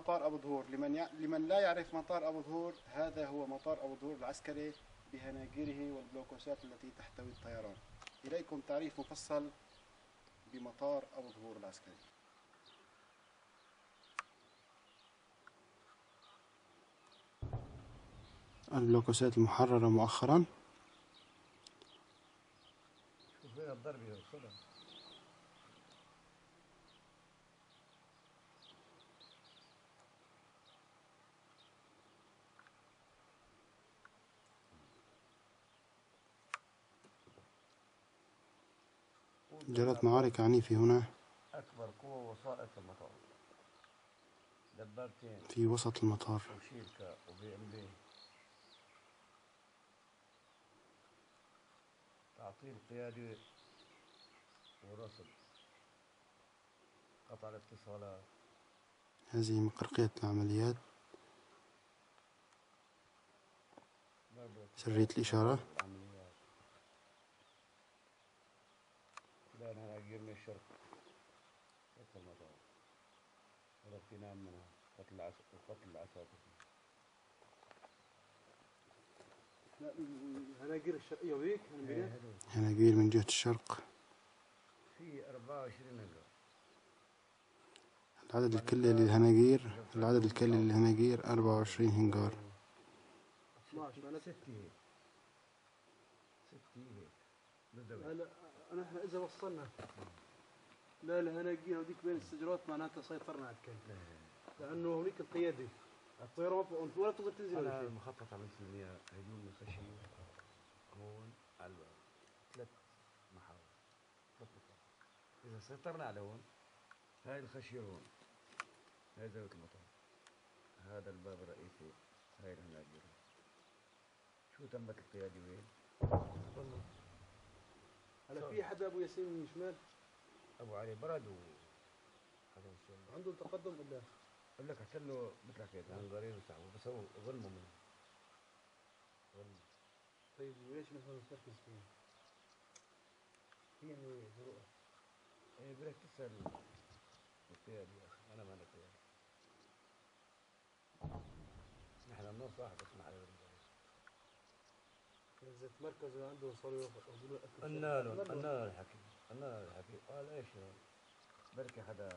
مطار أبو ظهور. لمن لا يعرف مطار أبو ظهور، هذا هو مطار أبو ظهور العسكري بهناجره والبلوكوسات التي تحتوي الطيران. إليكم تعريف مفصل بمطار أبو ظهور العسكري. البلوكوسات المحررة مؤخرا. شوف هنا الضرب يوصلها. جرت معارك عنيفة هنا أكبر قوة وسائط المطار، دبابتين في وسط المطار. وشيلكا وبي ام بي، تعطيل قيادي ورصد، قطع الاتصالات. هذه مقرقية العمليات، سرية الإشارة. لا أنا أجير من الشرق وسط المطار، والاغتنام منها وقتل العساكر. لا هناجر الشرقية وهيك هناجير من جهة الشرق. في 24 هنجر. العدد الكلي للهناجير 24 هنجار. 12 6 هيك. هلا احنا اذا وصلنا لا لهناجير هذيك بين السجرات معناتها سيطرنا على الكل، لانه هنيك القيادي الطياره ولا تقدر تنزل. انا المخطط عملت لي هجوم الخشيه هون على الباب، 3 محاور. اذا سيطرنا على هون، هاي الخشيه هون، هاي زاويه المطار، هذا الباب الرئيسي، هاي الهناجير. شو تمت القيادي وين؟ والله هلا في حدا ابو ياسين من شمال، ابو علي برد هذا عنده تقدم ولا؟ قال لك احسن له مثلك هيك هنغاريين وتعبوا، بس هو ظلموا منه. طيب وليش نحن نركز فيه؟ في يعني جرأة. ايه بدك تسأل القيادي يا اخي، انا ما انا قيادي. نحن النص واحد اسمع على الرجال. إذا تمركزوا عنده صاروا يقولوا قلنا له الحكي، قال ايش بركي حدا